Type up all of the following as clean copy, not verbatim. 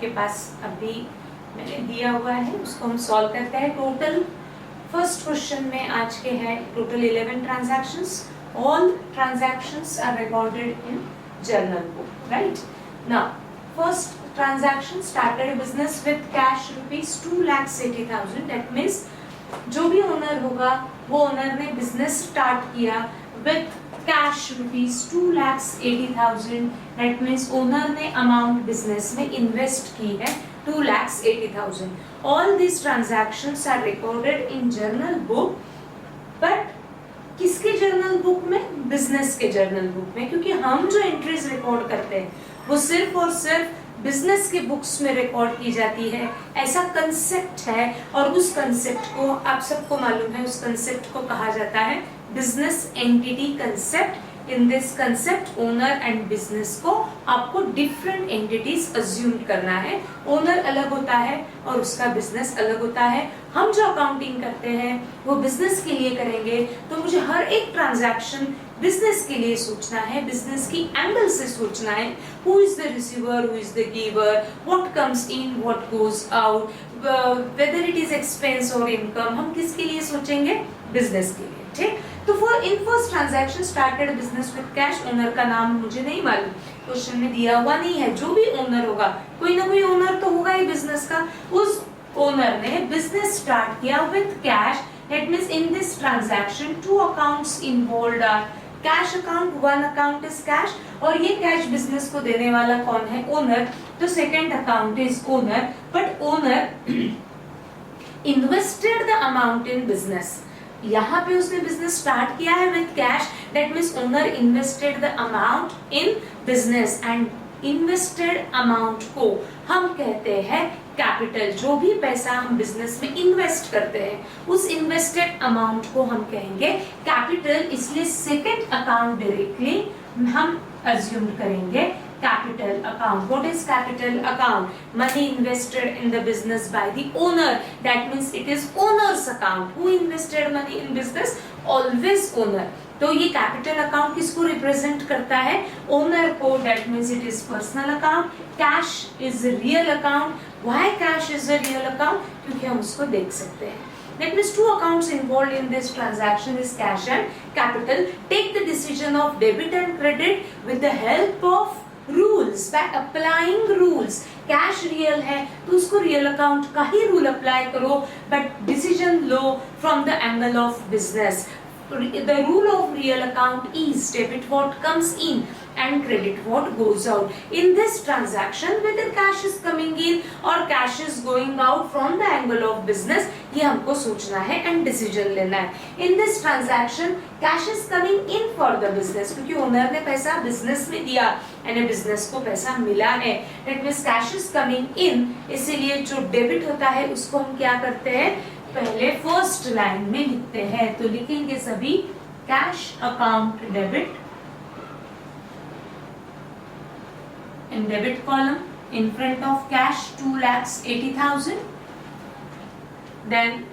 आपके पास अभी मैंने दिया हुआ है, उसको हम सॉल्व करते हैं। टोटल फर्स्ट क्वेश्चन में आज के है total 11 transactions. All transactions are recorded in journal book, right? Now first transaction started a business with cash rupees 2,80,000. That means जो भी ओनर होगा वो ओनर ने बिजनेस स्टार्ट किया with cash rupees 2,80,000. That means owner ने amount business में invest की है 2,80,000. All these transactions are recorded in journal book, but किसके जर्नल बुक में? बिजनेस के जर्नल बुक में, क्योंकि हम जो एंट्रीज रिकॉर्ड करते हैं वो सिर्फ और सिर्फ बिजनेस के बुक्स में रिकॉर्ड की जाती है। ऐसा कंसेप्ट है और उस कंसेप्ट को आप सबको मालूम है, उस कंसेप्ट को कहा जाता है business entity concept. In this concept owner and business को आपको डिफरेंट एंटिटीज अज्यूम करना है। ओनर अलग होता है और उसका बिजनेस अलग होता है। हम जो अकाउंटिंग करते हैं वो बिजनेस के लिए करेंगे, तो मुझे हर एक ट्रांजैक्शन बिजनेस के लिए सोचना है, बिजनेस की एंगल से सोचना है। Who is the receiver, who is the giver, what comes in, what goes out, whether it is expense और इनकम, हम किसके लिए सोचेंगे? बिजनेस के लिए, ठीक? तो इन first transaction started business with cash. Owner का नाम मुझे नहीं मालूम, क्वेश्चन में दिया हुआ नहीं है। जो भी ओनर होगा, कोई ना कोई ओनर तो होगा ही बिजनेस का। उस ओनर ने बिजनेस स्टार्ट किया with cash. That means in this transaction two accounts involved are cash account, one account is cash, और ये कैश बिजनेस को देने वाला कौन है? ओनर। तो second account is owner, but owner invested the amount in business. यहाँ पे उसने बिजनेस स्टार्ट किया है with cash. That means owner invested the amount in business, and invested amount को हम कहते हैं कैपिटल। जो भी पैसा हम बिजनेस में इन्वेस्ट करते हैं उस इन्वेस्टेड अमाउंट को हम कहेंगे कैपिटल। इसलिए सेकंड अकाउंट डायरेक्टली हम अज्यूम करेंगे capital account. What is capital account? Money invested in the business by the owner. That means it is owner's account. Who invested money in business? Always owner. तो ये capital account किसको represent करता है? Owner को। That means it is personal account. Cash is real account. Why cash is a real account? क्योंकि हम उसको देख सकते हैं। That means two accounts involved in this transaction is cash and capital. Take the decision of debit and credit with the help of rules, by applying rules. Cash real है तो उसको real account का ही rule apply करो, but decision low from the angle of business. The rule of real account is debit what comes in and credit what goes out. In this transaction, whether cash is coming in or cash is going out from the angle of business, ये हमको सोचना है and decision लेना है. In this transaction, cash is coming in for the business, क्योंकि owner ने पैसा business में दिया and बिजनेस को पैसा मिला है. That means cash is coming in. इसीलिए जो डेबिट होता है उसको हम क्या करते हैं? पहले फर्स्ट लाइन में लिखते हैं, तो लिखेंगे सभी cash account debit in debit column in front of cash 2,80,000. Then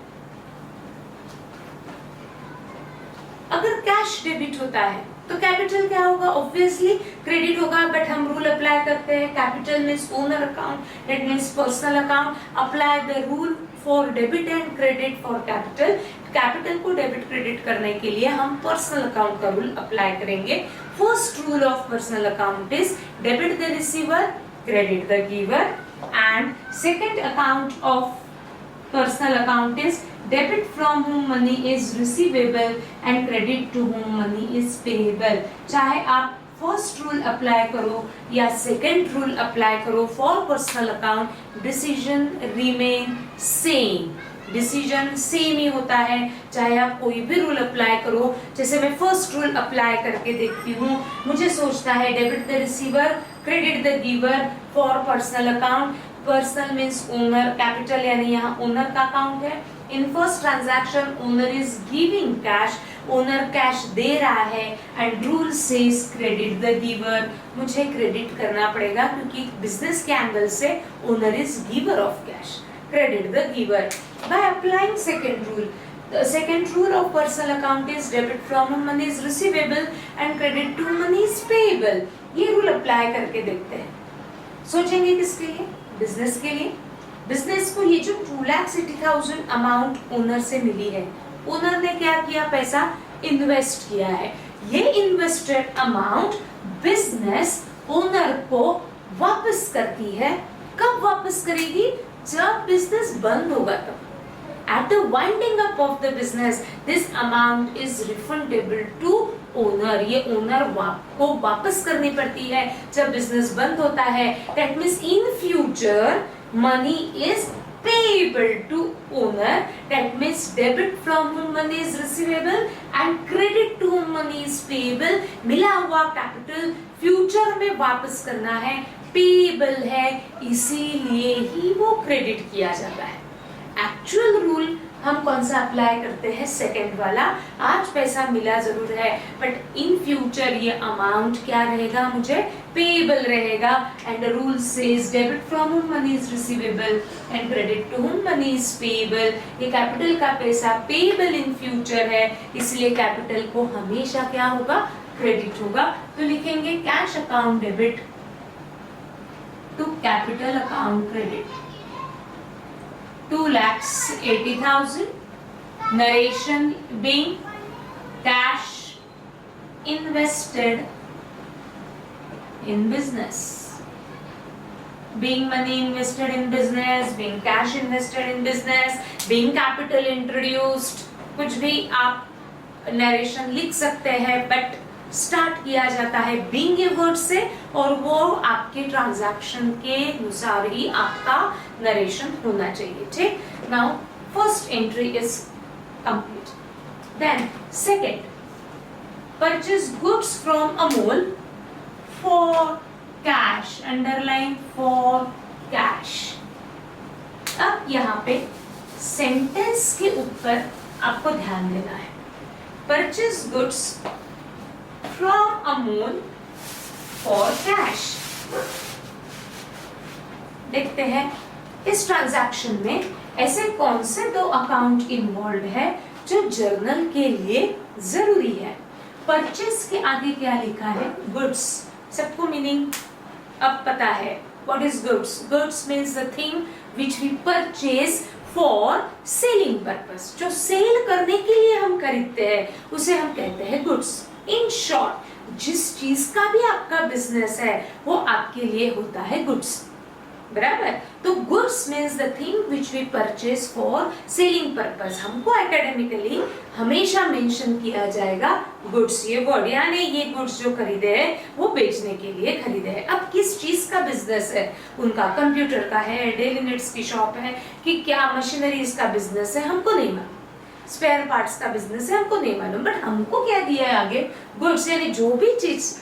अगर कैश डेबिट होता है तो कैपिटल क्या होगा? ऑब्वियसली क्रेडिट होगा, बट हम रूल अप्लाई करते हैं. Capital means owner account, that means personal account. Apply the rule for debit and credit for capital. Capital को डेबिट क्रेडिट करने के लिए हम पर्सनल अकाउंट का रूल अप्लाई करेंगे. First rule of personal account is debit the receiver, credit the giver, and second account of personal account is debit from whom money is receivable and credit to whom money is payable. चाहे आप first rule apply करो या second rule apply करो for personal account, decision remain same. Decision same ही होता है चाहे आप कोई भी रूल अप्लाई करो. जैसे मैं फर्स्ट रूल अप्लाई करके देखती हूँ, मुझे सोचता है debit the receiver, credit the giver for personal account. Personal means owner, capital यानी यहाँ ओनर का अकाउंट है. In first transaction owner is giving cash, owner cash दे रहा है, and rule says credit the giver. मुझे क्रेडिट करना पड़ेगा क्योंकि बिजनेस के एंगल से owner is giver of cash. Credit the giver by applying second rule. The second rule of personal account is debit from whom money is receivable and credit to whom money is payable. ये rule apply करके देखते हैं. सोचेंगे किसके लिए? Business के लिए। Business को ये जो 2,80,000 अमाउंट ओनर से मिली है, ओनर ने क्या किया, पैसा इन्वेस्ट किया है। ये इन्वेस्टेड अमाउंट बिजनेस ओनर को वापस करती है। कब वापस करेगी, जब बिजनेस बंद होगा तब। At the winding up of the business, this amount is refundable to owner. ये ओनर को वापस करनी पड़ती है जब बिजनेस बंद होता है। That means in future money is payable to owner. That means debit from whom money is receivable and credit to whom money is payable. मिला हुआ कैपिटल फ्यूचर में वापस करना है, पेएबल है, इसीलिए ही वो क्रेडिट किया जाता है। एक्चुअल रूल हम कौन सा अप्लाई करते हैं, सेकेंड वाला। आज पैसा मिला जरूर है बट इन फ्यूचर ये अमाउंट क्या रहेगा, मुझे पेएबल रहेगा। And rule says debit from whom money is receivable and credit to whom money is payable. ये कैपिटल का पैसा पेएबल इन फ्यूचर है, इसलिए कैपिटल को हमेशा क्या होगा, क्रेडिट होगा। तो लिखेंगे cash account debit to capital account credit. 2,80,000, narration being cash invested in business, being money invested in business, being cash invested in business, being capital introduced, कुछ भी आप narration लिख सकते हैं बट स्टार्ट किया जाता है बीइंग ए वर्ड से, और वो आपके ट्रांजैक्शन के अनुसार ही आपका नरेशन होना चाहिए। ठीक, now first entry is complete. Then second, purchase goods from Amul for cash, underline for cash. अब यहाँ पे सेंटेंस के ऊपर आपको ध्यान देना है। Purchase goods from Amul for cash। देखते हैं इस ट्रांजैक्शन में ऐसे कौन से दो अकाउंट इन्वॉल्व है जो जर्नल के लिए जरूरी है। परचेस के आगे क्या लिखा है, गुड्स। सबको मीनिंग अब पता है। What is goods? Goods means the thing which we purchase for selling purpose. जो सेल करने के लिए हम खरीदते हैं उसे हम कहते हैं गुड्स। इन शॉर्ट, जिस चीज का भी आपका बिजनेस है वो आपके लिए होता है गुड्स, बराबर। तो goods means the thing which we purchase for selling purpose. हमको एकेडमिकली हमेशा मेंशन किया जाएगा गुड्स ये वर्ड, यानी ये गुड्स जो खरीदे हैं वो बेचने के लिए खरीदे हैं। अब किस चीज का बिजनेस है उनका, कंप्यूटर का है, डेली नीड्स की शॉप है, कि क्या मशीनरीज का बिजनेस है, हमको नहीं मालूम। स्पेयर पार्ट्स का बिजनेस है, हमको नहीं मालूम। बट हमको क्या दिया है आगे, गुड्स, यानी जो भी चीज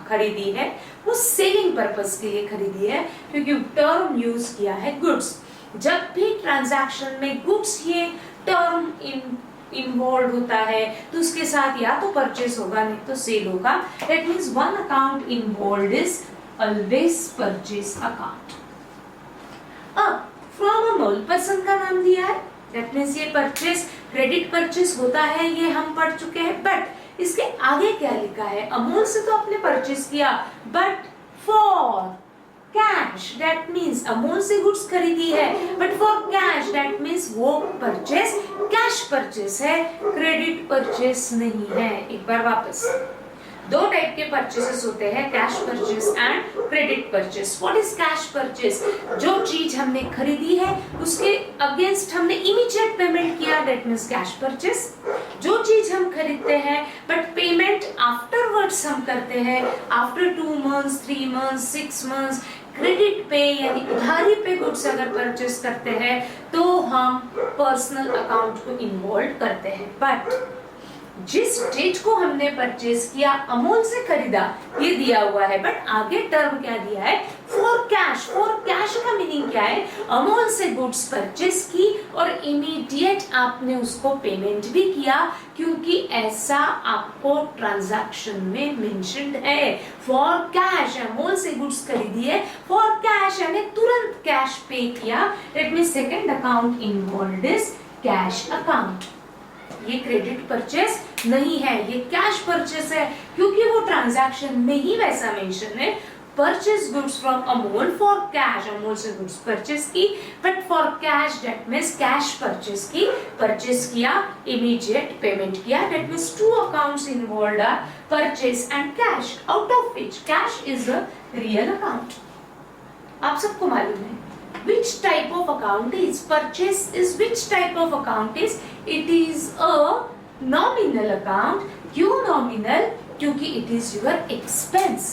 खरीदी है वो सेलिंग पर्पस के लिए खरीदी है, क्योंकि टर्म यूज किया है गुड्स। जब भी ट्रांजैक्शन में गुड्स ये टर्म इन्वॉल्व होता है तो उसके साथ या तो परचेस होगा नहीं तो सेल होगा। That means one account involved is always purchase account. अब फ्रॉम अमूल पर्सन का नाम दिया है, दैट मींस ये परचेस क्रेडिट परचेस होता है, ये हम पढ़ चुके हैं। बट इसके आगे क्या लिखा है, अमूल से तो आपने परचेस किया but for cash, that means Amul से गुड्स खरीदी है but for cash, that means वो परचेस कैश परचेस है, क्रेडिट परचेस नहीं है। एक बार वापस, दो टाइप के परचेसेस होते हैं, cash purchase and credit purchase. What is cash purchase? जो चीज हमने खरीदी है उसके अगेंस्ट हमने इमीडिएट पेमेंट किया, दैट मींस कैश परचेस। जो चीज हम खरीदते हैं बट पेमेंट आफ्टरवर्ड्स हम करते हैं, after 2 months, 3 months, 6 months, credit पे यानी उधारी पे गुड्स अगर परचेस करते हैं तो हम पर्सनल अकाउंट को इन्वॉल्व करते हैं। बट जिस डेट को हमने परचेज किया, अमूल से खरीदा, ये दिया हुआ है, बट आगे टर्म क्या दिया है, फॉर कैश। फॉर कैश का मीनिंग क्या है, अमूल से गुड्स परचेज की और इमीडिएट आपने उसको पेमेंट भी किया, क्योंकि ऐसा आपको ट्रांजैक्शन में मेंशन्ड है। फॉर कैश, अमूल से गुड्स खरीदी है फॉर कैश, यानी तुरंत कैश पे किया। That means second account involved is cash account. ये क्रेडिट परचेस नहीं है, ये कैश परचेस है, क्योंकि वो ट्रांजैक्शन में ही वैसा मेंशन है। Purchase goods from Amul for cash, Amul से गुड्स परचेज की, but for cash that means cash purchase की, परचेज किया, इमीडिएट पेमेंट किया, that means two accounts involved are purchase and cash, out of which cash is a real account. आप सबको मालूम है which type of account is purchase is which type of account is it is a nominal account। क्यों nominal? क्योंकि it is your expense।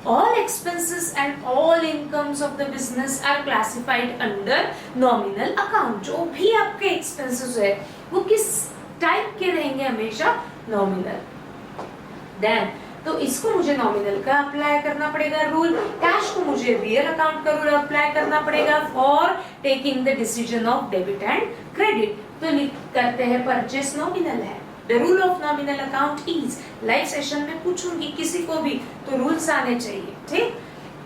all expenses and all incomes of the business are classified under nominal account। जो भी आपके expenses है वो किस type के रहेंगे? हमेशा nominal। then तो इसको मुझे नॉमिनल का अप्लाई करना पड़ेगा रूल, कैश को मुझे रियल अकाउंट का रूल अप्लाई करना पड़ेगा for taking the decision of debit and credit. तो करते हैं परचेस नॉमिनल है, the rule of nominal account is, live session में पूछूंगी किसी को भी तो रूल्स आने चाहिए, ठीक।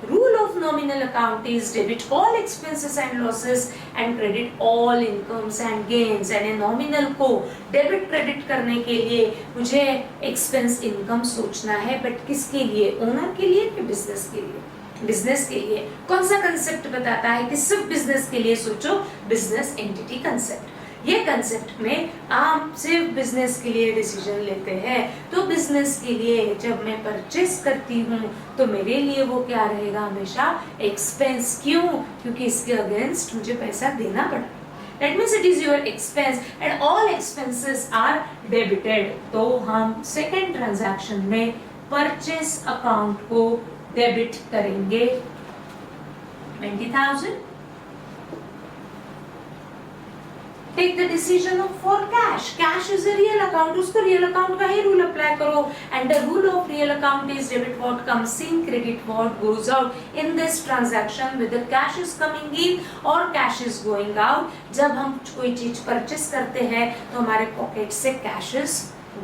Rule of nominal account is debit all expenses and losses and credit all incomes and gains. यानी नॉमिनल को डेबिट क्रेडिट करने के लिए मुझे एक्सपेंस इनकम सोचना है, बट किसके लिए? ओनर के लिए कि बिजनेस के लिए? बिजनेस के लिए। कौन सा कंसेप्ट बताता है कि सिर्फ बिजनेस के लिए सोचो? Business entity concept. ये कंसेप्ट में आप सिर्फ बिजनेस के लिए डिसीजन लेते हैं, तो बिजनेस के लिए जब मैं परचेस करती हूँ तो मेरे लिए वो क्या रहेगा? हमेशा एक्सपेंस। क्यों? क्योंकि इसके अगेंस्ट मुझे पैसा देना पड़ा। That means it is your expense and all expenses are debited। तो हम सेकेंड ट्रांजैक्शन में परचेस अकाउंट को डेबिट करेंगे 20,000। Take the decision of for cash। Cash is a real account, उसको real account का ही rule apply करो। And the rule of real account is debit what comes in, credit what goes out। In this transaction whether cash is coming in or cash is going out, जब हम कोई चीज purchase करते हैं तो हमारे pocket से cash is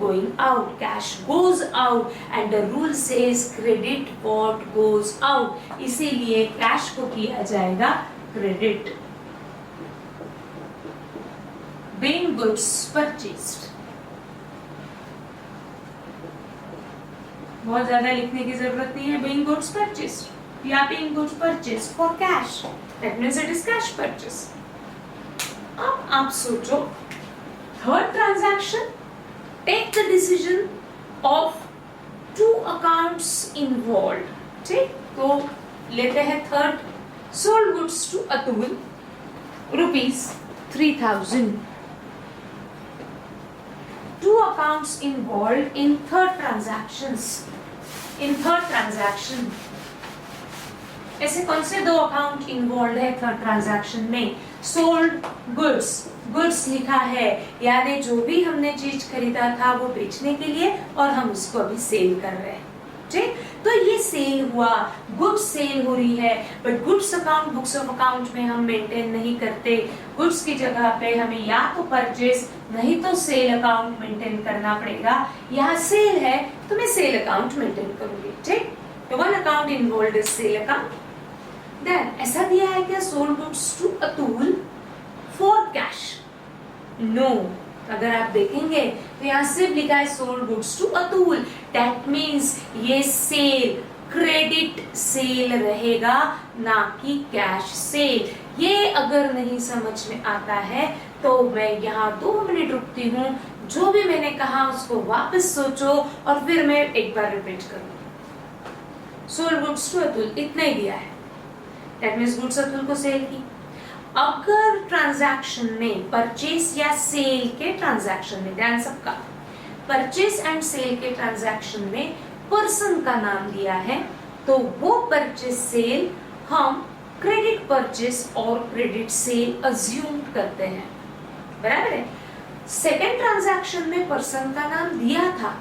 going out, cash goes out and the rule says credit what goes out। इसीलिए cash को किया जाएगा credit। Being goods purchased। बहुत ज्यादा लिखने की जरूरत नहीं है। Being goods purchased या being goods purchased for cash, that means it is cash purchase। अब आप सोचो third transaction, take the decision of two accounts involve, ठीक। तो लेते हैं third, sold goods to Atul ₹3,000। Two accounts involved in third transactions। In third transaction ऐसे कौन से दो अकाउंट इन्वॉल्व है थर्ड ट्रांजैक्शन में? सोल्ड गुड्स, गुड्स लिखा है यानी जो भी हमने चीज खरीदा था वो बेचने के लिए और हम उसको अभी सेल कर रहे हैं, ठीक। तो ये सेल हुआ, गुड्स सेल हो रही है, but goods account books of account में हम मेंटेन नहीं करते। गुड्स की जगह पे हमें या तो परचेस नहीं तो सेल अकाउंट मेंटेन करना पड़ेगा। यहाँ सेल है तो मैं सेल अकाउंट मेंटेन करूंगी, ठीक। तो one account involved is sale account. Then ऐसा दिया है क्या? Sold goods to Atul for cash. नो, अगर आप देखेंगे तो यहाँ सिर्फ लिखा है sold goods to Atul, that means ये सेल क्रेडिट सेल रहेगा ना कि कैश सेल। ये अगर नहीं समझ में आता है तो मैं यहाँ 2 मिनट रुकती हूँ, जो भी मैंने कहा उसको वापस सोचो और फिर मैं एक बार रिपीट करूँ। सोल्ड गुड्स टू अतुल इतना ही दिया है, दैट मीन्स गुड्स अतुल को सेल की। अगर ट्रांजैक्शन में परचेस या सेल के ट्रांजैक्शन में, ध्यान सबका, परचेस एंड सेल के ट्रांजैक्शन में पर्सन का नाम दिया है तो वो परचेस सेल हम क्रेडिट परचेस और क्रेडिट सेल अज्यूम करते हैं, बराबर है। सेकेंड ट्रांजैक्शन में पर्सन का नाम दिया था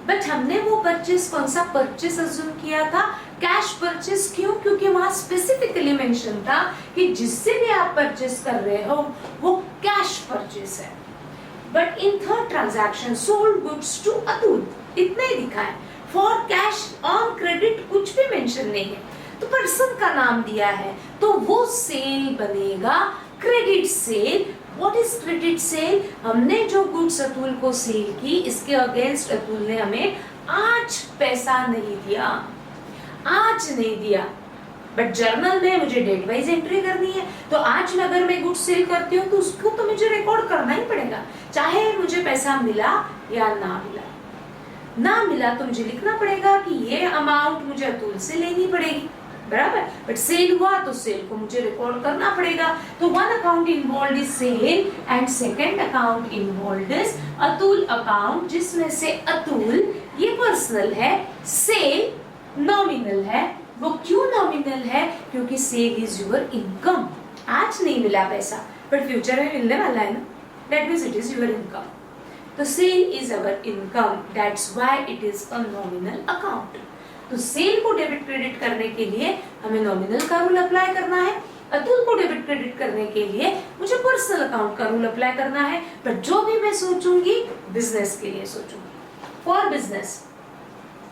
बट हमने वो परचेस, कौन सा परचेस अज्यूम किया था? Cash purchase. क्यों? क्योंकि वहां स्पेसिफिकली मेंशन था कि जिससे भी आप परचेस कर रहे हो वो कैश परचेस है। But in third transaction sold goods to Atul इतना ही दिखा है, फॉर कैश ऑन क्रेडिट कुछ भी मेंशन नहीं है, तो पर्सन का नाम दिया है तो वो सेल बनेगा credit sale. What is credit sale? हमने जो गुड्स अतुल को सेल की इसके अगेंस्ट अतुल ने हमें आज पैसा नहीं दिया। आज नहीं दिया, बट जर्नल में मुझे डेट वाइज एंट्री करनी है, तो आज में अगर मैं गुड्स सेल करती हूँ तो उसको तो मुझे रिकॉर्ड करना ही पड़ेगा, चाहे मुझे पैसा मिला या ना मिला। ना मिला तो मुझे लिखना पड़ेगा कि ये अमाउंट मुझे अतुल से लेनी पड़ेगी, बराबर। बट सेल हुआ तो सेल को मुझे रिकॉर्ड करना पड़ेगा। तो one account involve is sale and second account involve is Atul account, जिसमें से अतुल ये पर्सनल है, सेल नॉमिनल है। वो क्यों नॉमिनल है? क्योंकि सेल इज योर इनकम। आज नहीं मिला पैसा बट फ्यूचर में मिलने वाला है ना, that means it is your income. तो sale is our income, that's why it is a nominal account. तो सेल को डेबिट क्रेडिट करने के लिए हमें नॉमिनल का रूल अप्लाई करना है, अतुल को डेबिट क्रेडिट करने के लिए मुझे पर्सनल अकाउंट का रूल अप्लाई करना है। बट जो भी मैं सोचूंगी बिजनेस के लिए सोचूंगी। फॉर बिजनेस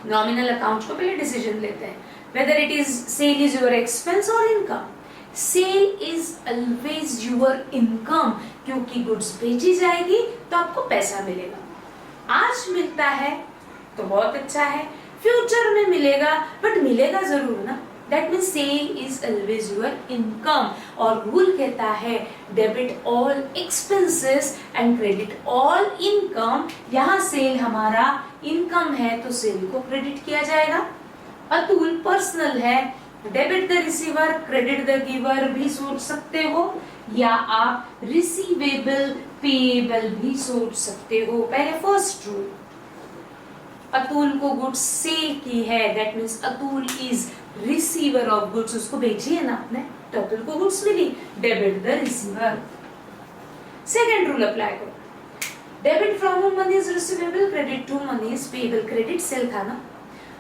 नॉमिनल अकाउंट को पहले डिसीजन लेते हैं, whether it is sale is your expense or income. Sale is always your income, क्योंकि गुड्स बेची जाएगी तो आपको पैसा मिलेगा। आज मिलता है तो बहुत अच्छा है, फ्यूचर में मिलेगा बट मिलेगा जरूर ना, that means sale is always your income. और रूल कहता है debit all expenses and credit all income. यहाँ सेल हमारा इनकम है तो सेल को क्रेडिट किया जाएगा। अतुल पर्सनल है, debit the receiver credit the giver भी सोच सकते हो, या आप रिसीवेबल पेएबल भी सोच सकते हो। पहले फर्स्ट रूल, अतुल को गुड्स सेल की है, that means Atul is receiver of goods. उसको बेची है ना आपने, तो अतुल को गुड्स मिली, debit the receiver. Second rule apply करो, debit from whom money is receivable, credit to money is payable. Credit sale था ना,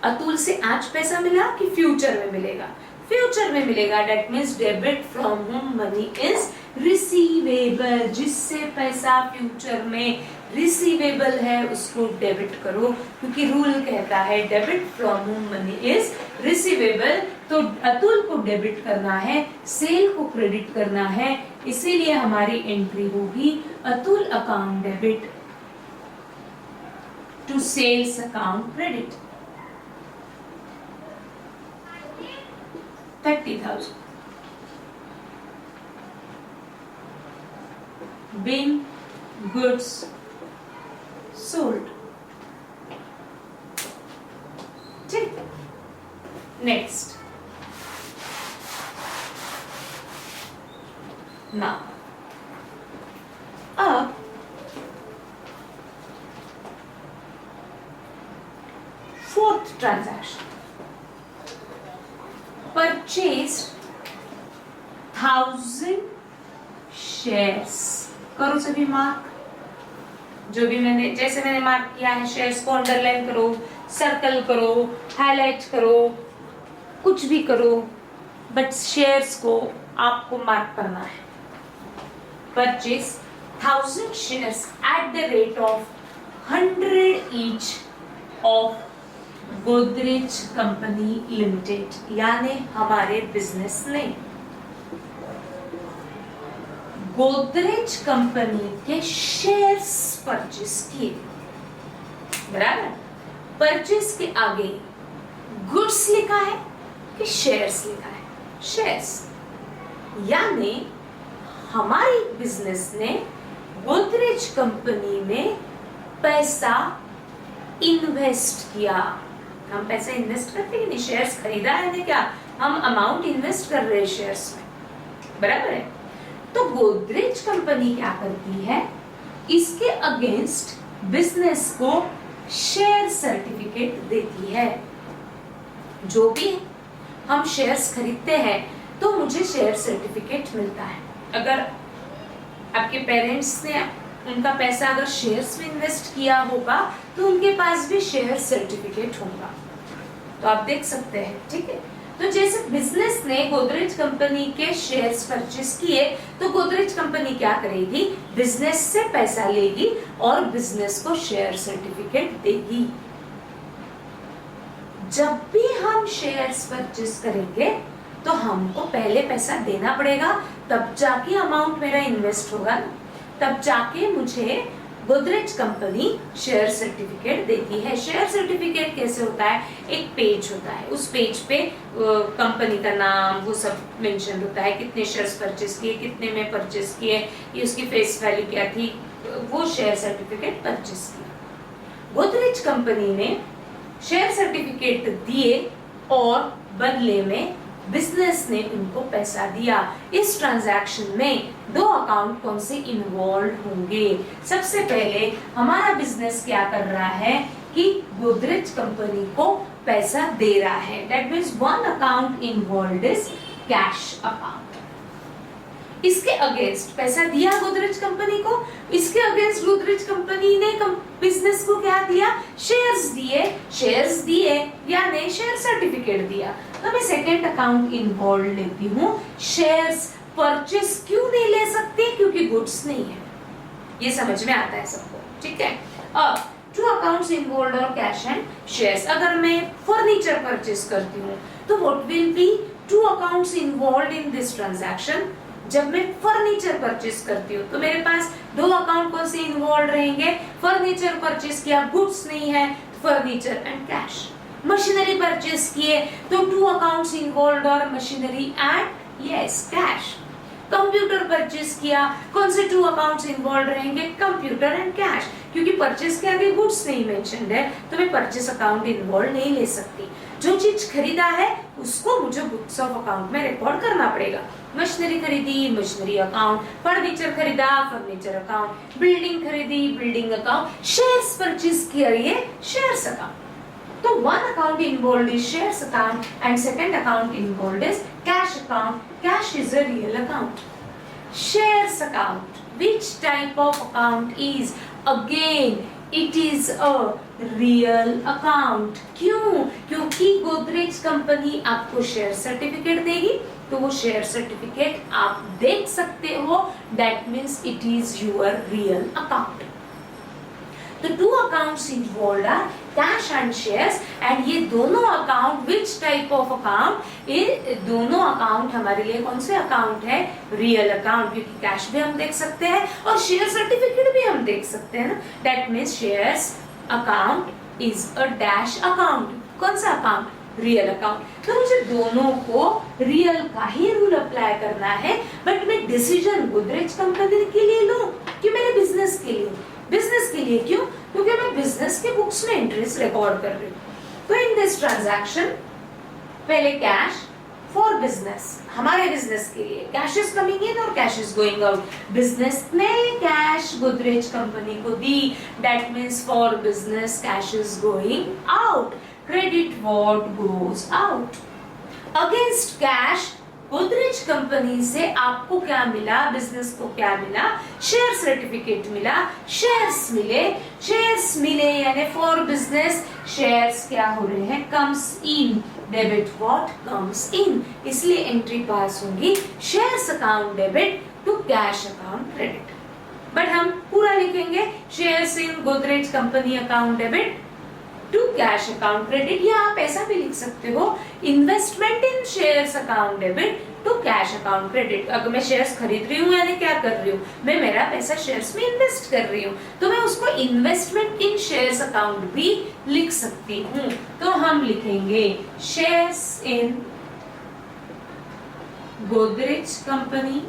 अतुल से आज पैसा मिला कि फ्यूचर में मिलेगा? फ्यूचर में मिलेगा, that means debit from whom money is receivable. जिससे पैसा फ्यूचर में रिसीवेबल है उसको डेबिट करो, क्योंकि रूल कहता है debit from whom money is receivable. तो अतुल को डेबिट करना है, सेल को क्रेडिट करना है, इसीलिए हमारी एंट्री होगी Atul account debit to sales account credit 30,000 being goods sold. ठीक, next. Now, अब fourth transaction. Purchased 1000 shares. करो सभी मार्क, जो भी मैंने जैसे मैंने मार्क किया है, शेयर्स को अंडरलाइन करो, सर्कल करो, हाईलाइट करो, कुछ भी करो, बट शेयर्स को आपको मार्क करना है। Purchase 1000 shares at the rate of 100 each of Godrej company limited, यानी हमारे बिजनेस ने गोदरेज कंपनी के शेयर्स परचेस किए, बराबर। परचेस के आगे गुड्स लिखा है कि शेयर्स लिखा है? शेयर्स, यानी हमारी बिजनेस ने गोदरेज कंपनी में पैसा इन्वेस्ट किया। हम पैसे इन्वेस्ट करते हैं, नहीं शेयर्स खरीदा है ना, क्या हम अमाउंट इन्वेस्ट कर रहे हैं शेयर्स में, बराबर है। तो गोदरेज कंपनी क्या करती है, इसके अगेंस्ट बिजनेस को शेयर सर्टिफिकेट देती है। जो भी हम शेयर्स खरीदते हैं तो मुझे शेयर सर्टिफिकेट मिलता है। अगर आपके पेरेंट्स ने उनका पैसा अगर शेयर्स में इन्वेस्ट किया होगा तो उनके पास भी शेयर सर्टिफिकेट होगा, तो आप देख सकते हैं, ठीक है। तो जैसे बिजनेस ने गोदरेज कंपनी के शेयर्स परचेस किए, तो गोदरेज कंपनी क्या करेगी, बिजनेस से पैसा लेगी और बिजनेस को शेयर सर्टिफिकेट देगी। जब भी हम शेयर्स परचेस करेंगे तो हमको पहले पैसा देना पड़ेगा, तब जाके अमाउंट मेरा इन्वेस्ट होगा ना, तब जाके मुझे गोदरेज कंपनी शेयर सर्टिफिकेट देती है। शेयर सर्टिफिकेट कैसे होता है, एक पेज होता है, उस पेज पे कंपनी का नाम वो सब मेंशन होता है, कितने शेयर्स परचेस किए, कितने में परचेस किए, ये उसकी फेस वैल्यू क्या थी, वो शेयर सर्टिफिकेट परचेस किया। गोदरेज कंपनी ने शेयर सर्टिफिकेट दिए और बदले में बिजनेस ने उनको पैसा दिया। इस ट्रांजैक्शन में दो अकाउंट कौन से इन्वॉल्व होंगे? सबसे पहले हमारा बिजनेस क्या कर रहा है कि गोदरेज कंपनी को पैसा दे रहा है, that means one account involved is cash account. इसके अगेंस्ट पैसा दिया गोदरेज कंपनी को, इसके अगेंस्ट गोदरेज कंपनी ने बिजनेस को क्या दिया, शेयर्स दिए यानी शेयर सर्टिफिकेट दिया। तो मैं सेकेंड अकाउंट इन्वॉल्व लेती हूँ। शेयर्स परचेस क्यों नहीं ले सकती, क्योंकि गुड्स नहीं है, ये समझ में आता है सबको, ठीक है। अब टू अकाउंट्स इन्वॉल्व और कैश एंड शेयर्स। अगर मैं फर्नीचर परचेस करती हूँ तो what will be two accounts involve in this transaction. जब मैं फर्नीचर परचेस करती हूँ तो मेरे पास दो अकाउंट कौन से इन्वॉल्व रहेंगे, फर्नीचर परचेस किया, गुड्स नहीं है, furniture and cash. Machinery purchase किए तो टू अकाउंट्स इन्वॉल्व और machinery and yes cash. Computer purchase किया, कौन से टू अकाउंट्स इन्वॉल्व रहेंगे, कंप्यूटर एंड कैश, क्योंकि परचेस के आगे गुड्स नहीं मेंशन्ड है तो मैं परचेस अकाउंट इन्वॉल्व नहीं ले सकती। जो चीज खरीदा है उसको मुझे बुक्स ऑफ अकाउंट में रिकॉर्ड करना पड़ेगा। मशीनरी खरीदी, मशीनरी अकाउंट, फर्नीचर खरीदा, फर्नीचर अकाउंट, बिल्डिंग खरीदी, बिल्डिंग अकाउंट, शेयर्स परचेस किया, ये शेयर्स अकाउंट। तो one account involved is shares account and second account involved is cash account. Cash is a real account. Shares account, which type of account is? Again, it is a real account. क्यों? क्योंकि Godrej company आपको share certificate देगी तो वो share certificate आप देख सकते हो, that means it is your real account. तो two accounts involve are cash and shares and ये दोनों account which type of account, ये दोनों अकाउंट हमारे लिए कौन से अकाउंट है, रियल अकाउंट, क्योंकि कैश भी हम देख सकते हैं और शेयर सर्टिफिकेट भी हम देख सकते हैं ना, that means shares account is a dash account. कौन सा अकाउंट, रियल अकाउंट। तो मुझे दोनों को रियल का ही रूल अप्लाई करना है, बट मैं डिसीजन गोदरेज कंपनी के लिए लूं कि मेरे बिजनेस के लिए, बिजनेस के लिए क्यों, क्योंकि मैं बिजनेस के बुक्स में इंटरेस्ट रिकॉर्ड कर रही हूँ। तो इन दिस ट्रांजैक्शन पहले कैश फॉर बिजनेस, हमारे बिजनेस के लिए कैश इज कमिंग इन और cash is going out. Business ने कैश गोदरेज कंपनी को दी, that means for business cash is going out, credit what goes out. Against cash Godrej company से आपको क्या मिला, बिजनेस को क्या मिला, शेयर सर्टिफिकेट मिला, शेयर्स मिले यानी फॉर बिजनेस शेयर्स क्या हो रहे हैं, comes in, debit what comes in, इसलिए एंट्री पास होगी shares account debit to cash account credit. But हम पूरा लिखेंगे shares in Godrej company account debit to cash account credit, या आप ऐसा भी लिख सकते हो investment in shares account debit to cash account credit. अगर मैं शेयर्स खरीद रही हूँ यानी क्या कर रही हूँ, मैं मेरा पैसा शेयर्स में इन्वेस्ट कर रही हूँ, तो मैं उसको इन्वेस्टमेंट इन शेयर्स अकाउंट भी लिख सकती हूँ। तो हम लिखेंगे shares in Godrej company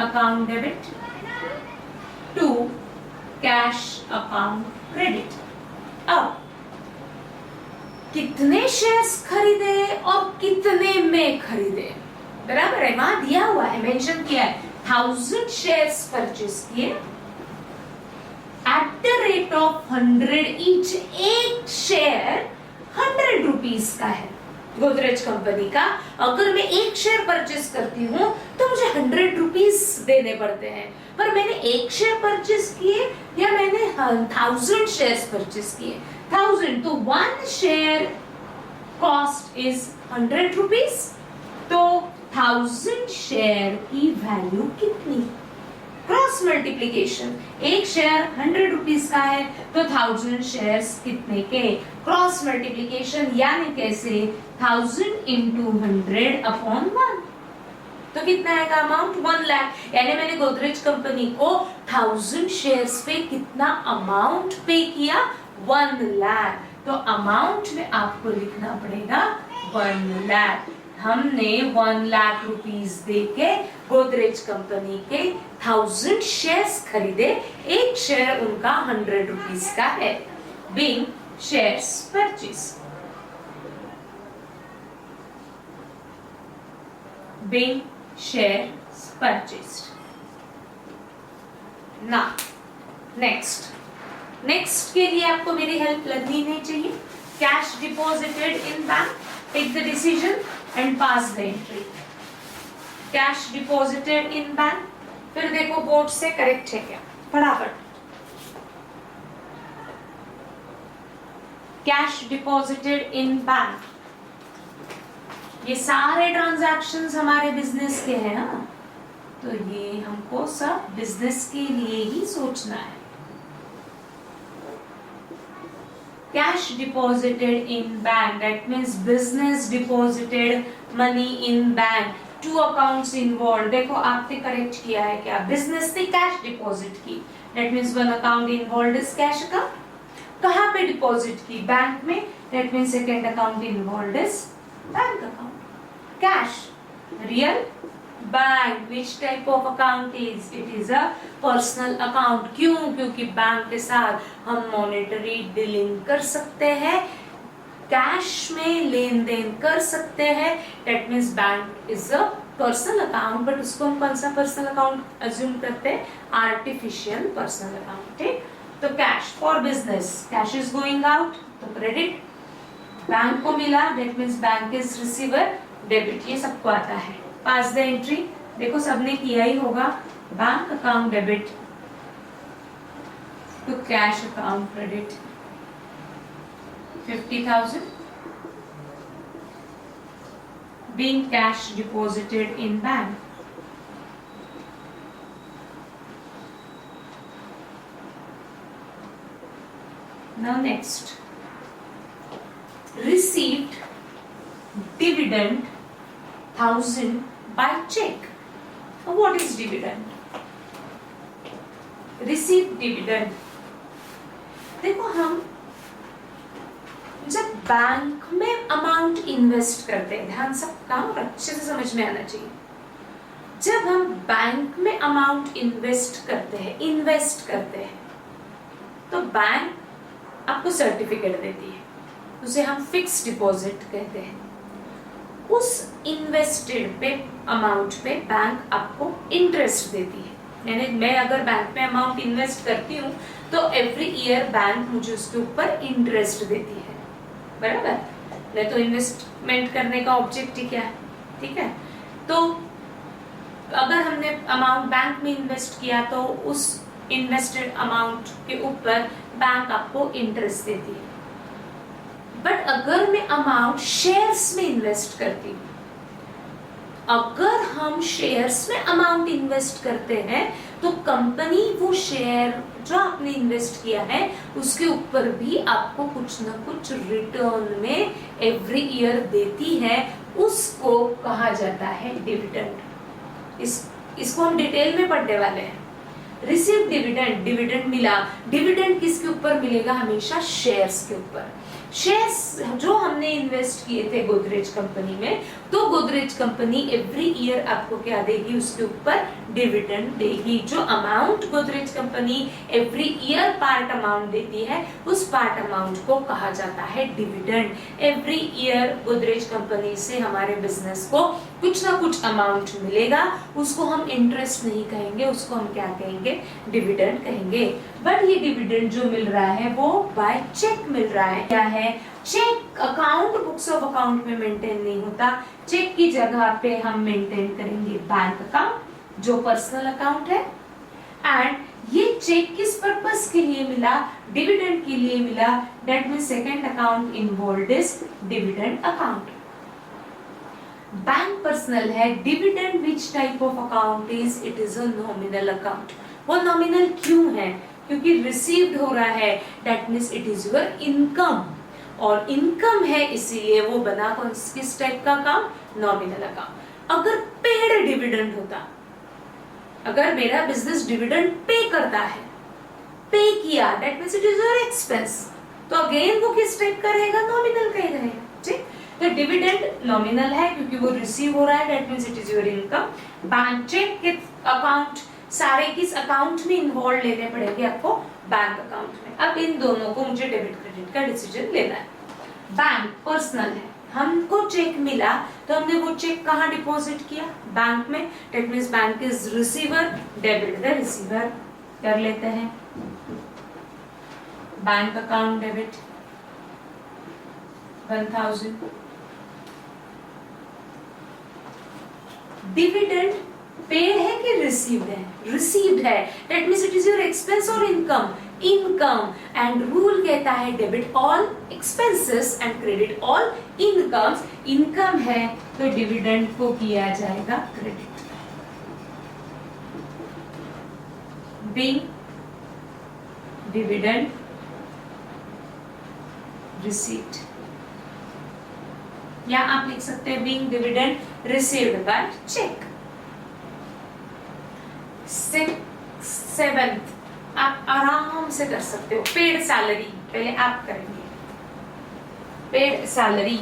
account debit to cash account credit. अब कितने शेयर्स खरीदे और कितने में खरीदे, बराबर है, वहां दिया हुआ है, मेंशन किया है 1000 शेयर्स परचेस किए at the rate of 100 each. एक शेयर 100 रुपीज का है गोदरेज कंपनी का। अगर मैं एक शेयर परचेस करती हूँ तो मुझे 100 रुपीज देने पड़ते हैं, पर मैंने एक शेयर परचेस किए या मैंने 1000 शेयर्स परचेस किए, 1000 तो 1 शेयर कॉस्ट इज 100 रुपीज, तो 1000 शेयर की वैल्यू कितनी, क्रॉस मल्टीप्लीकेशन, एक शेयर 100 रुपीज का है तो 1000 शेयर्स कितने के, क्रॉस मल्टीप्लीकेशन यानी कैसे 1000 into 100 upon 1, तो कितना आएगा अमाउंट 1 लाख, यानी मैंने गोदरेज कंपनी को 1000 शेयर्स पे कितना अमाउंट पे किया? 1 लाख। तो अमाउंट में आपको लिखना पड़ेगा 1 लाख। हमने 1 लाख रुपीस देके गोदरेज कंपनी के 1000 शेयर्स खरीदे। एक शेयर उनका 100 रुपीस का है। Being shares purchase, being shares purchased. No next के लिए आपको मेरी हेल्प लगनी नहीं चाहिए। Cash deposited in bank, take the decision and pass the entry. Cash deposited in bank, फिर देखो बोर्ड से करेक्ट है क्या, फटाफट। कैश डिपॉजिटेड इन बैंक, ये सारे ट्रांजैक्शंस हमारे बिजनेस के हैं ना, तो ये हमको सब बिजनेस के लिए ही सोचना है। Cash deposited in bank, that means business deposited money in bank. 2 accounts involved. देखो आपने करेक्ट किया है क्या? बिजनेस ने कैश डिपॉजिट की, that means 1 account involved is cash account. कहाँ पे डिपॉजिट की? बैंक में, that means second account involved is bank account. Cash, real bank, which type of account is? It is a personal account. क्यों? क्योंकि bank के साथ हम monetary dealing कर सकते हैं, कैश में लेन देन कर सकते हैं। That means bank is a personal account, but उसको हम कौन सा पर्सनल अकाउंट अज्यूम करते हैं? Artificial personal account. ठीक, तो cash for business, cash is going out, तो क्रेडिट। बैंक को मिला, that means bank is receiver, debit. ये सबको आता है। पास द एंट्री, देखो सबने किया ही होगा। Bank account debit to cash account credit 50,000 being cash deposited in bank. Now next, received dividend 1000 by check. What is dividend? Receive dividend. देखो हम जब बैंक में अमाउंट इन्वेस्ट करते हैं, ध्यान सब काम अच्छे से समझ में आना चाहिए। जब हम बैंक में अमाउंट इन्वेस्ट करते हैं तो बैंक आपको सर्टिफिकेट देती है, उसे हम फिक्स डिपॉजिट कहते हैं। उस इन्वेस्टेड पे अमाउंट पे बैंक आपको इंटरेस्ट देती है। यानी मैं अगर बैंक में अमाउंट इन्वेस्ट करती हूँ तो एवरी ईयर बैंक मुझे उसके ऊपर इंटरेस्ट देती है, बराबर। नहीं तो इन्वेस्टमेंट करने का ऑब्जेक्ट ही क्या है? ठीक है, तो अगर हमने अमाउंट बैंक में इन्वेस्ट किया तो उस इन्वेस्टेड अमाउंट के ऊपर बैंक आपको इंटरेस्ट देती है। बट अगर मैं अमाउंट शेयर्स में इन्वेस्ट करती हूँ, अगर हम शेयर्स में अमाउंट इन्वेस्ट करते हैं तो कंपनी वो शेयर जो आपने इन्वेस्ट किया है उसके ऊपर भी आपको कुछ ना कुछ रिटर्न में एवरी ईयर देती है। उसको कहा जाता है डिविडेंड। इसको हम डिटेल में पढ़ने वाले हैं। रिसीव डिविडेंड, डिविडेंड मिला। डिविडेंड किसके ऊपर मिलेगा? हमेशा शेयर्स के ऊपर। शेयर्स जो हमने इन्वेस्ट किए थे गोदरेज कंपनी में, तो गोदरेज कंपनी एवरी ईयर आपको क्या देगी? उसके ऊपर डिविडेंड देगी। जो amount Godrej company every year part amount देती है, उस पार्ट अमाउंट को कहा जाता है dividend. Every year Godrej company से हमारे बिजनेस को कुछ ना कुछ अमाउंट मिलेगा, उसको हम इंटरेस्ट नहीं कहेंगे, उसको हम क्या कहेंगे? डिविडेंड कहेंगे। बट ये डिविडेंड जो मिल रहा है वो बाय चेक मिल रहा है। क्या है? Cheque account books of account में मेंटेन नहीं होता। चेक की जगह पे हम मेंटेन करेंगे बैंक अकाउंट जो पर्सनल अकाउंट है। एंड ये चेक किस पर्पस के लिए मिला? डिविडेंड के लिए मिला। That means second account involved is dividend account. Bank personal है। Dividend which type of account is? It is a nominal account. वो नॉमिनल क्यों है? क्योंकि रिसीव्ड हो रहा है, that means it is your income, और इनकम है इसीलिए वो बना किस टाइप का अकाउंट? Nominal account. अगर पेड डिविडेंड होता, अगर मेरा बिजनेस डिविडेंड पे पे करता है, पे किया, that means it is your expense, तो अगेन वो किस टाइप का रहेगा, नॉमिनल का ही रहेगा, ठीक। तो डिविडेंड नॉमिनल है क्योंकि वो रिसीव हो रहा है, that means it is your income. Bank cheque के अकाउंट सारे किस अकाउंट में इन्वॉल्व लेने पड़ेंगे आपको, बैंक अकाउंट में। अब इन दोनों को मुझे डेबिट क्रेडिट का डिसीजन लेना है। बैंक पर्सनल है, हमको चेक मिला तो हमने वो चेक कहाँ डिपॉजिट किया, बैंक में, that means bank is receiver, debit the receiver कर लेते हैं। Bank account debit 1000। Dividend paid है कि रिसीव्ड है, रिसीव्ड है, that means it is your expense और इनकम, इनकम, एंड रूल कहता है debit all expenses and credit all incomes. Income है तो डिविडेंड को किया जाएगा क्रेडिट। बीइंग डिविडेंड रिसीव्ड, या आप लिख सकते हैं being dividend received by cheque. 7th आप आराम से कर सकते हो, पेड सैलरी, पहले आप करेंगे paid salary.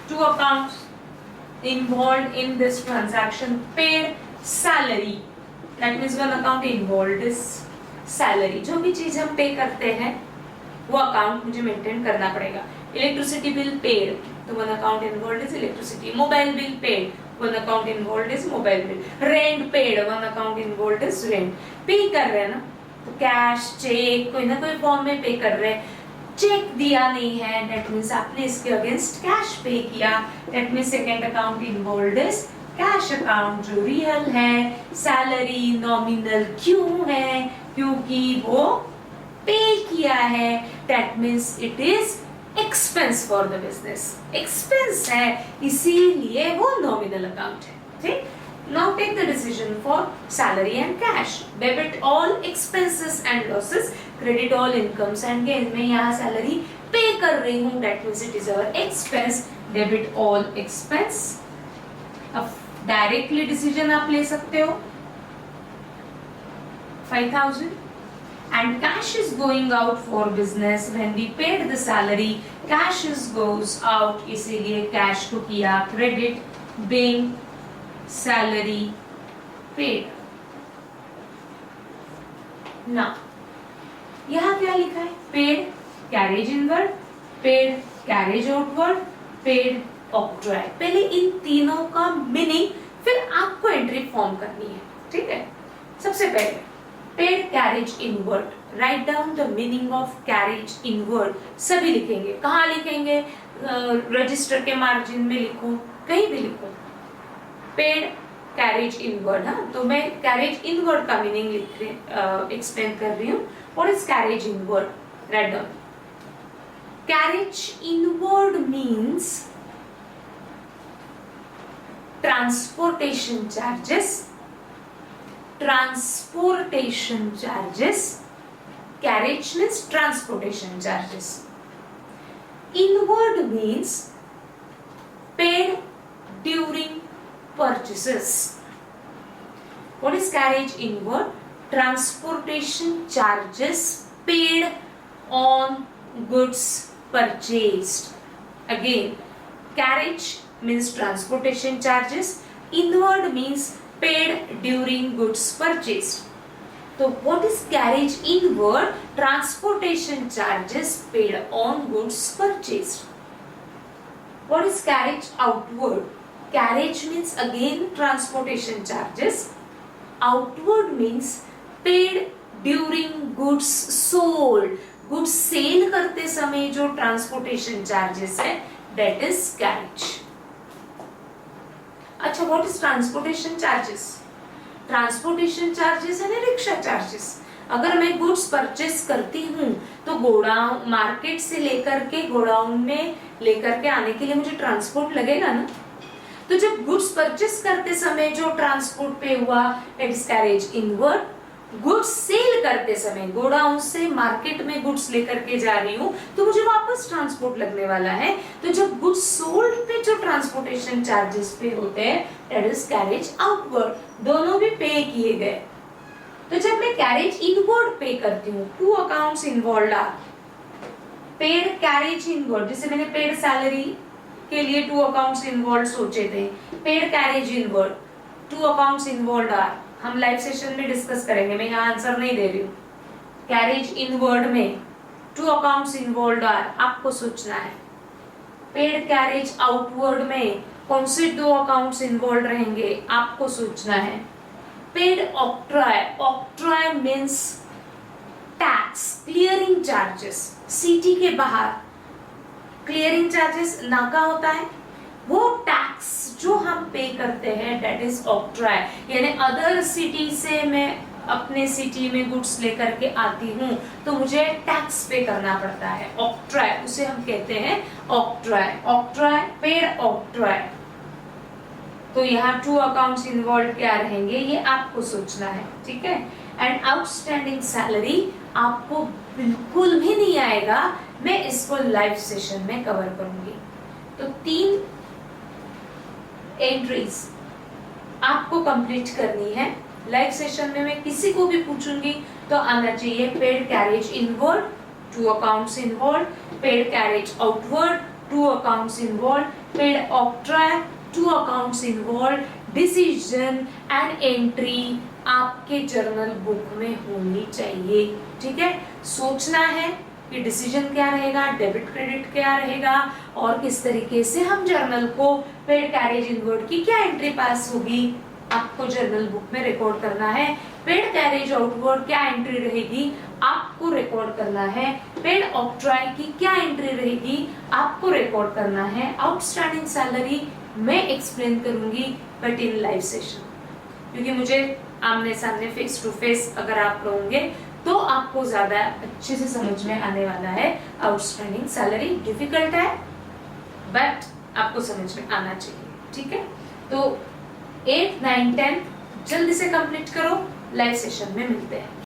Two accounts involved in this transaction, paid salary, that means one account involved is salary। जो भी चीज हम पे करते हैं वो अकाउंट मुझे मेंटेन करना पड़ेगा। इलेक्ट्रिसिटी बिल पेड, तो one account involve is electricity. Mobile bill paid, one account involve is mobile bill. Rent paid, one account involve is rent. पे कर रहे हैं ना, तो कैश, चेक, कोई ना कोई फॉर्म में पे कर रहे हैं। चेक दिया नहीं है, दैट मींस आपने इसके अगेंस्ट कैश पे किया, that means second account involved is cash account जो रियल है। सैलरी नॉमिनल क्यों है, क्योंकि वो पे किया है, that means it is expense for the business, expense है इसीलिए वो नॉमिनल अकाउंट है, ठीक। Now take the decision for salary and cash. Debit all expenses and losses, credit all incomes and gains. मैं यहाँ salary pay कर रही हूँ, that means it is our expense. Debit all expense. अब directly decision आप ले सकते हो 5000 and cash is going out for business. When we paid the salary, cash is goes out, इसीलिए cash को किया credit, being salary paid। ना यहाँ क्या लिखा है, paid carriage inward, paid carriage outward, paid octroi. पहले इन तीनों का मीनिंग फिर आपको एंट्री फॉर्म करनी है, ठीक है। सबसे पहले paid carriage inward, write down the meaning of carriage inward. सभी लिखेंगे, कहाँ लिखेंगे, रजिस्टर के मार्जिन में लिखो, कहीं भी लिखो पेड कैरेज इनवर्ड। हाँ, तो मैं कैरेज इनवर्ड का मीनिंग एक्सप्लेन कर रही हूँ। What is carriage inward, write down. Carriage inward means transportation charges, transportation charges, carriage means transportation charges. Inward means paid during purchases. What is carriage inward? Transportation charges paid on goods purchased. Again, carriage means transportation charges, inward means paid during goods purchased. So what is carriage inward? Transportation charges paid on goods purchased. What is carriage outward? Carriage means again transportation charges, outward means paid during goods sold. Goods sale करते समय जो transportation charges है, that is carriage. अच्छा, what is transportation charges? Transportation charges है ना rickshaw charges। अगर मैं goods purchase करती हूँ तो गोडाउन, मार्केट से लेकर के गोडाउन में लेकर के आने के लिए मुझे ट्रांसपोर्ट लगेगा ना, तो जब गुड्स परचेस करते समय जो ट्रांसपोर्ट पे हुआ that is carriage inward, goods sell करते समय गोडाउन से मार्केट में गुड्स लेकर के जा रही हूँ तो मुझे वापस ट्रांसपोर्ट लगने वाला है, तो जब गुड्स सोल्ड पे जो ट्रांसपोर्टेशन चार्जेस पे होते हैं दैट इज कैरेज आउटवर्ड, दोनों भी पे किए गए। तो जब मैं कैरेज इनवर्ड पे करती हूँ, two accounts involve are paid carriage inward, जैसे मैंने पेड सैलरी के लिए टू अकाउंट्स इन्वॉल्व सोचे थे, paid carriage inward two accounts involve are, हम लाइव सेशन में डिस्कस करेंगे, मैं यहाँ आंसर नहीं दे रही हूँ। कैरेज इनवर्ड में टू अकाउंट्स इन्वॉल्व आर, आपको सोचना है। पेड कैरेज आउटवर्ड में कौन से दो अकाउंट्स इन्वॉल्व रहेंगे, आपको सोचना है। Paid octroi, octroi means tax clearing charges, city के बाहर क्लियरिंग चार्जेस नाका होता है, वो टैक्स जो हम पे करते हैं दैट इज ऑक्ट्रॉय, यानी अदर सिटी से मैं अपने सिटी में गुड्स लेकर के आती हूँ तो मुझे टैक्स पे करना पड़ता है, ऑक्ट्रॉय उसे हम कहते हैं ऑक्ट्रॉय, ऑक्ट्रॉय पेड ऑक्ट्रॉय। तो यहाँ टू अकाउंट्स इन्वॉल्व क्या रहेंगे ये आपको सोचना है, ठीक है। एंड आउटस्टैंडिंग सैलरी आपको बिल्कुल भी नहीं आएगा, मैं इसको लाइव सेशन में कवर करूंगी। तो 3 एंट्रीज आपको कंप्लीट करनी है लाइव सेशन में। मैं किसी को भी पूछूंगी तो आना चाहिए paid carriage inward, two accounts involve, paid carriage outward, two accounts involve, paid octroi, two accounts involve, decision and entry आपके जर्नल बुक में होनी चाहिए, ठीक है। सोचना है कि डिसीजन क्या रहेगा, डेबिट क्रेडिट क्या रहेगा और किस तरीके से हम जर्नल को पेड कैरेज इनवर्ड की क्या एंट्री पास होगी आपको जर्नल बुक में रिकॉर्ड करना है। पेड कैरेज आउटवर्ड क्या एंट्री रहेगी आपको रिकॉर्ड करना है। पेड ऑक्ट्रॉय की क्या एंट्री रहेगी आपको रिकॉर्ड करना है। आउटस्टैंडिंग सैलरी मैं एक्सप्लेन करूंगी बट इन लाइव सेशन, क्योंकि मुझे आमने सामने फेस टू फेस अगर आप रहोगे तो आपको ज्यादा अच्छे से समझ में आने वाला है। आउटस्टैंडिंग सैलरी डिफिकल्ट है बट आपको समझ में आना चाहिए, ठीक है। तो 8, 9, 10 जल्दी से कंप्लीट करो, लाइव सेशन में मिलते हैं।